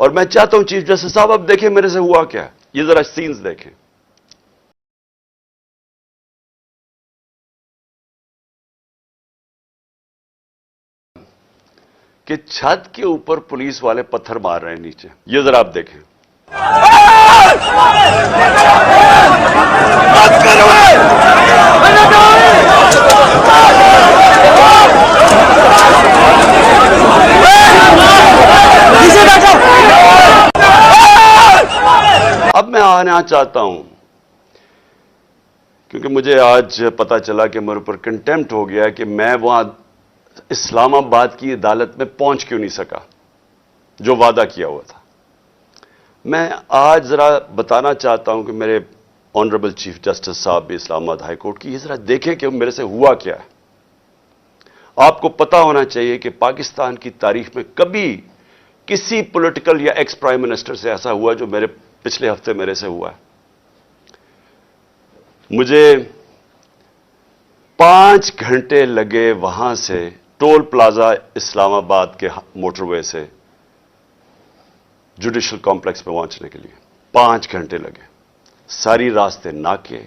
اور میں چاہتا ہوں چیف جسٹس صاحب اب دیکھیں میرے سے ہوا کیا ہے، یہ ذرا سینز دیکھیں. کہ چھت کے اوپر پولیس والے پتھر مار رہے ہیں نیچے، یہ ذرا آپ دیکھیں. اب میں آنا چاہتا ہوں کیونکہ مجھے آج پتا چلا کہ میرے اوپر کنٹیمپٹ ہو گیا کہ میں وہاں اسلام آباد کی عدالت میں پہنچ کیوں نہیں سکا جو وعدہ کیا ہوا تھا. میں آج ذرا بتانا چاہتا ہوں کہ میرے آنریبل چیف جسٹس صاحب بھی اسلام آباد ہائی کورٹ کی، یہ ذرا دیکھیں کہ میرے سے ہوا کیا ہے. آپ کو پتا ہونا چاہیے کہ پاکستان کی تاریخ میں کبھی کسی پولیٹیکل یا ایکس پرائم منسٹر سے ایسا ہوا جو میرے پچھلے ہفتے میرے سے ہوا ہے. مجھے 5 گھنٹے لگے وہاں سے ٹول پلازا اسلام آباد کے موٹر وے سے جوڈیشل کمپلیکس میں پہنچنے کے لیے 5 گھنٹے لگے. ساری راستے ناکے،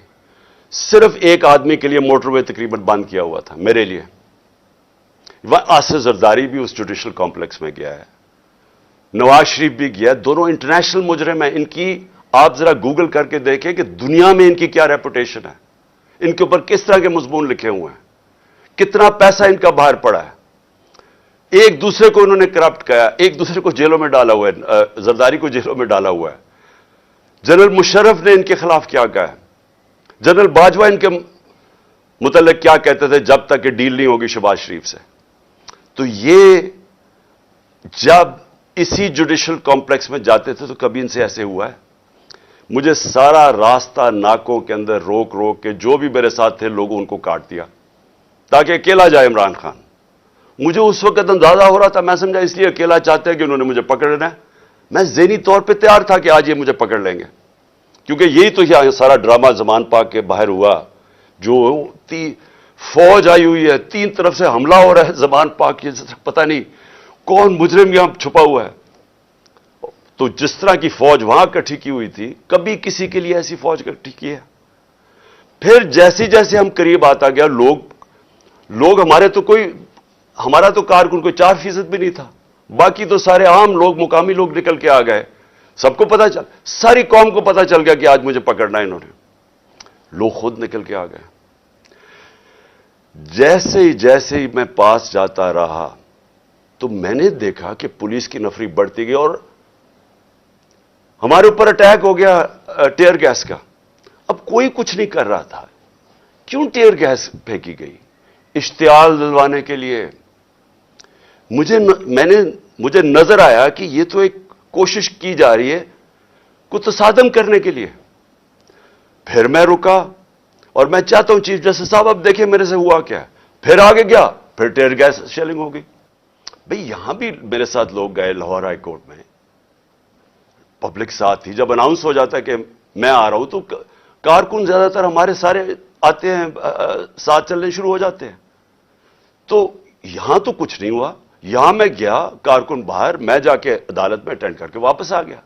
صرف ایک آدمی کے لیے موٹر وے تقریباً بند کیا ہوا تھا، میرے لیے. آصف زرداری بھی اس جوڈیشل کمپلیکس میں گیا ہے، نواز شریف بھی گیا، دونوں انٹرنیشنل مجرم ہیں. ان کی آپ ذرا گوگل کر کے دیکھیں کہ دنیا میں ان کی کیا ریپوٹیشن ہے، ان کے اوپر کس طرح کے مضمون لکھے ہوئے ہیں، کتنا پیسہ ان کا باہر پڑا ہے. ایک دوسرے کو انہوں نے کرپٹ کیا، ایک دوسرے کو جیلوں میں ڈالا ہوا ہے، زرداری کو جیلوں میں ڈالا ہوا ہے. جنرل مشرف نے ان کے خلاف کیا کہا ہے، جنرل باجوہ ان کے متعلق کیا کہتے تھے جب تک کہ ڈیل نہیں ہوگی شہباز شریف سے. تو یہ جب اسی جوڈیشل کمپلیکس میں جاتے تھے تو کبھی ان سے ایسے ہوا ہے. مجھے سارا راستہ ناکوں کے اندر روک روک کے جو بھی میرے ساتھ تھے لوگوں ان کو کاٹ دیا تاکہ اکیلا جائے عمران خان. مجھے اس وقت اندازہ ہو رہا تھا، میں سمجھا اس لیے اکیلا چاہتے ہیں کہ انہوں نے مجھے پکڑنا ہے. میں ذہنی طور پہ تیار تھا کہ آج یہ مجھے پکڑ لیں گے، کیونکہ یہی تو یہ سارا ڈرامہ زمان پاک کے باہر ہوا، جو فوج آئی ہوئی ہے، 3 طرف سے حملہ ہو رہا ہے زمان پاک کی، پتہ نہیں کون مجرم یہاں چھپا ہوا ہے. تو جس طرح کی فوج وہاں اکٹھی کی ہوئی تھی، کبھی کسی کے لیے ایسی فوج اکٹھی کی ہے. پھر جیسے جیسے ہم قریب آتا گیا، لوگ ہمارا تو کارکن کوئی 4% بھی نہیں تھا، باقی تو سارے عام لوگ، مقامی لوگ نکل کے آ گئے. سب کو پتا چل، ساری قوم کو پتا چل گیا کہ آج مجھے پکڑنا ہے انہوں نے. لوگ خود نکل کے آ گئے. جیسے ہی میں پاس جاتا رہا تو میں نے دیکھا کہ پولیس کی نفری بڑھتی گئی اور ہمارے اوپر اٹیک ہو گیا ٹیئر گیس کا. اب کوئی کچھ نہیں کر رہا تھا، کیوں ٹیئر گیس پھینکی گئی؟ اشتعال دلوانے کے لیے. مجھے نظر آیا کہ یہ تو ایک کوشش کی جا رہی ہے کو تصادم کرنے کے لیے. پھر میں رکا اور میں چاہتا ہوں چیف جسٹس صاحب اب دیکھیں میرے سے ہوا کیا ہے. پھر آگے گیا، پھر ٹیئر گیس شیلنگ ہو گئی. بھئی یہاں بھی میرے ساتھ لوگ گئے لاہور ہائی کورٹ میں، پبلک ساتھ تھی. جب اناؤنس ہو جاتا ہے کہ میں آ رہا ہوں تو کارکن زیادہ تر ہمارے سارے آتے ہیں، ساتھ چلنے شروع ہو جاتے ہیں. تو یہاں تو کچھ نہیں ہوا. یہاں میں گیا، کارکن باہر، میں جا کے عدالت میں اٹینڈ کر کے واپس آ گیا.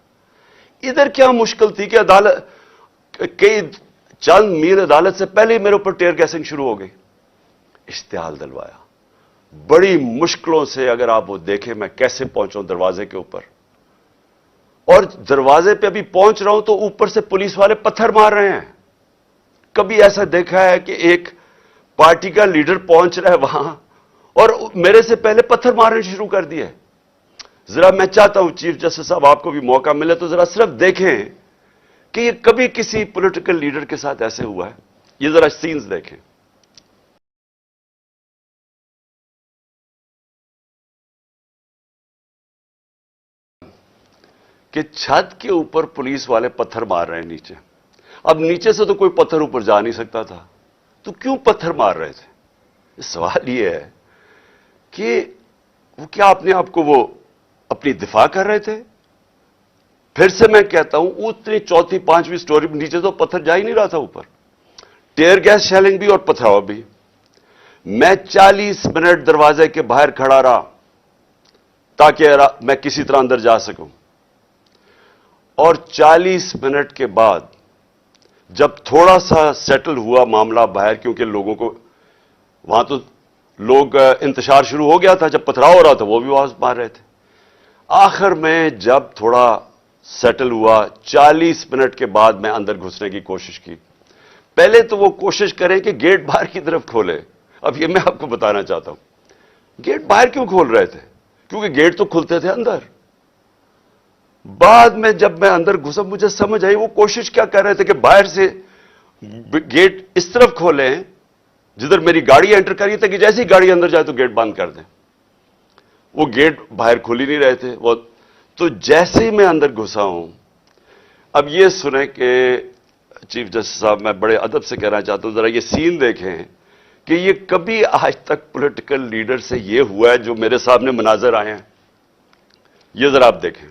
ادھر کیا مشکل تھی کہ عدالت کئی چند میل عدالت سے پہلے ہی میرے اوپر ٹیئر گیسنگ شروع ہو گئی. اشتعال دلوایا بڑی مشکلوں سے. اگر آپ وہ دیکھیں میں کیسے پہنچا ہوں دروازے کے اوپر، اور دروازے پہ ابھی پہنچ رہا ہوں تو اوپر سے پولیس والے پتھر مار رہے ہیں. کبھی ایسا دیکھا ہے کہ ایک پارٹی کا لیڈر پہنچ رہا ہے وہاں اور میرے سے پہلے پتھر مارنے شروع کر دیے؟ ذرا میں چاہتا ہوں چیف جسٹس صاحب آپ کو بھی موقع ملے تو ذرا صرف دیکھیں کہ یہ کبھی کسی پولیٹیکل لیڈر کے ساتھ ایسے ہوا ہے. یہ ذرا سینز دیکھیں. کہ چھت کے اوپر پولیس والے پتھر مار رہے ہیں نیچے. اب نیچے سے تو کوئی پتھر اوپر جا نہیں سکتا تھا، تو کیوں پتھر مار رہے تھے؟ سوال یہ ہے کہ وہ کیا اپنے آپ کو وہ اپنی دفاع کر رہے تھے؟ پھر سے میں کہتا ہوں اتنی 4تھی 5ویں سٹوری نیچے تو پتھر جا ہی نہیں رہا تھا. اوپر ٹیئر گیس شیلنگ بھی اور پتھراؤ بھی. میں 40 منٹ دروازے کے باہر کھڑا رہا تاکہ میں کسی طرح اندر جا سکوں. اور 40 منٹ کے بعد جب تھوڑا سا سیٹل ہوا معاملہ باہر، کیونکہ لوگوں کو وہاں تو لوگ انتشار شروع ہو گیا تھا، جب پتھراؤ ہو رہا تھا وہ بھی آواز مار رہے تھے، آخر میں جب تھوڑا سیٹل ہوا 40 منٹ کے بعد میں اندر گھسنے کی کوشش کی. پہلے تو وہ کوشش کریں کہ گیٹ باہر کی طرف کھولے. اب یہ میں آپ کو بتانا چاہتا ہوں گیٹ باہر کیوں کھول رہے تھے، کیونکہ گیٹ تو کھلتے تھے اندر. بعد میں جب میں اندر گھسا مجھے سمجھ آئی وہ کوشش کیا کر رہے تھے کہ باہر سے گیٹ اس طرف کھولیں جدھر میری گاڑی انٹر کری تھی، کہ جیسی گاڑی اندر جائے تو گیٹ بند کر دیں. وہ گیٹ باہر کھل ہی نہیں رہے تھے. وہ تو جیسے ہی میں اندر گھسا ہوں، اب یہ سنیں کہ چیف جسٹس صاحب میں بڑے ادب سے کہنا چاہتا ہوں ذرا یہ سین دیکھیں کہ یہ کبھی آج تک پولیٹیکل لیڈر سے یہ ہوا ہے جو میرے سامنے مناظر آئے ہیں. یہ ذرا آپ دیکھیں.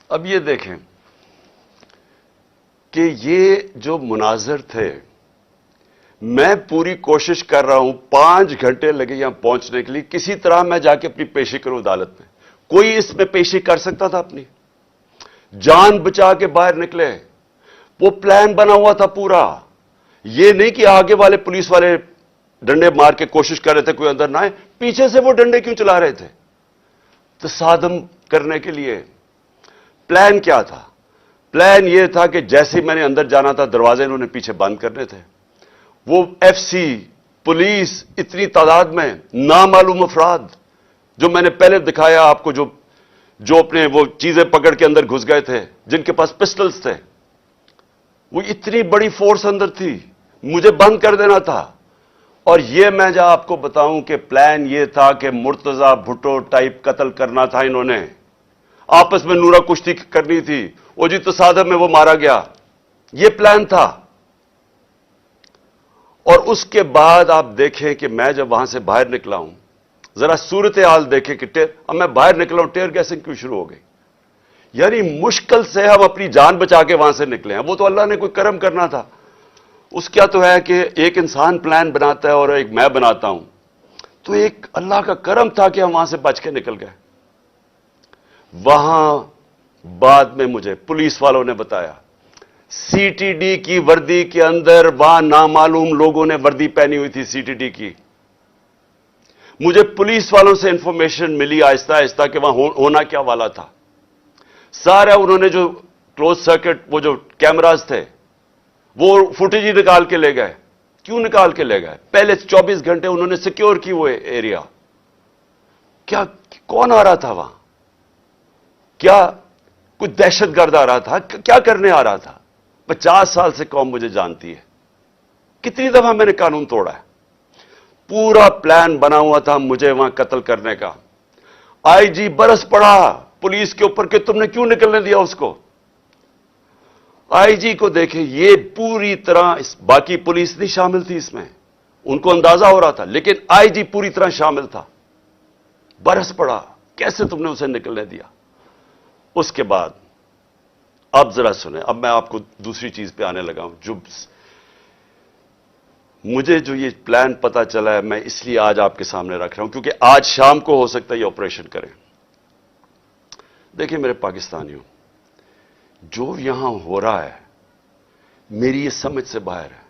اب یہ دیکھیں کہ یہ جو مناظر تھے، میں پوری کوشش کر رہا ہوں، 5 گھنٹے لگے یہاں پہنچنے کے لیے، کسی طرح میں جا کے اپنی پیشی کروں عدالت میں. کوئی اس میں پیشی کر سکتا تھا اپنی؟ جان بچا کے باہر نکلے. وہ پلان بنا ہوا تھا پورا. یہ نہیں کہ آگے والے پولیس والے ڈنڈے مار کے کوشش کر رہے تھے کوئی اندر نہ آئے، پیچھے سے وہ ڈنڈے کیوں چلا رہے تھے؟ تصادم کرنے کے لیے. پلان کیا تھا؟ پلان یہ تھا کہ جیسے میں نے اندر جانا تھا دروازے انہوں نے پیچھے بند کرنے تھے. وہ ایف سی، پولیس، اتنی تعداد میں نامعلوم افراد جو میں نے پہلے دکھایا آپ کو، جو اپنے وہ چیزیں پکڑ کے اندر گھس گئے تھے، جن کے پاس پسٹلز تھے، وہ اتنی بڑی فورس اندر تھی، مجھے بند کر دینا تھا. اور یہ میں جب آپ کو بتاؤں کہ پلان یہ تھا کہ مرتضی بھٹو ٹائپ قتل کرنا تھا انہوں نے. آپس میں نورا کشتی کرنی تھی، وہ جی تصادم میں وہ مارا گیا. یہ پلان تھا. اور اس کے بعد آپ دیکھیں کہ میں جب وہاں سے باہر نکلا ہوں، ذرا صورتحال دیکھیں کہ اب میں باہر نکلا ہوں، ٹیئر گیسنگ کیوں شروع ہو گئی. یعنی مشکل سے ہم اپنی جان بچا کے وہاں سے نکلے ہیں. وہ تو اللہ نے کوئی کرم کرنا تھا. اس کیا تو ہے کہ ایک انسان پلان بناتا ہے اور ایک میں بناتا ہوں، تو ایک اللہ کا کرم تھا کہ ہم وہاں سے بچ کے نکل گئے. وہاں بعد میں مجھے پولیس والوں نے بتایا سی ٹی ڈی کی وردی کے اندر وہاں نامعلوم لوگوں نے وردی پہنی ہوئی تھی سی ٹی ڈی کی. مجھے پولیس والوں سے انفارمیشن ملی آہستہ آہستہ کہ وہاں ہونا کیا والا تھا. سارا انہوں نے جو کلوز سرکٹ وہ جو کیمراز تھے وہ فوٹیج ہی نکال کے لے گئے. کیوں نکال کے لے گئے؟ پہلے 24 گھنٹے انہوں نے سیکیور کی وہ ایریا. کیا کون آ رہا تھا وہاں؟ کیا کوئی دہشت گرد آ رہا تھا؟ کیا کرنے آ رہا تھا؟ 50 سال سے قوم مجھے جانتی ہے. کتنی دفعہ میں نے قانون توڑا ہے. پورا پلان بنا ہوا تھا مجھے وہاں قتل کرنے کا. آئی جی برس پڑا پولیس کے اوپر کہ تم نے کیوں نکلنے دیا اس کو. آئی جی کو دیکھیں، یہ پوری طرح باقی پولیس نہیں شامل تھی اس میں، ان کو اندازہ ہو رہا تھا، لیکن آئی جی پوری طرح شامل تھا. برس پڑا کیسے تم نے اسے نکلنے دیا. اس کے بعد اب ذرا سنیں، اب میں آپ کو دوسری چیز پہ آنے لگا ہوں. مجھے جو یہ پلان پتا چلا ہے میں اس لیے آج آپ کے سامنے رکھ رہا ہوں کیونکہ آج شام کو ہو سکتا ہے یہ آپریشن کریں. دیکھیں میرے پاکستانیوں، جو یہاں ہو رہا ہے میری یہ سمجھ سے باہر ہے.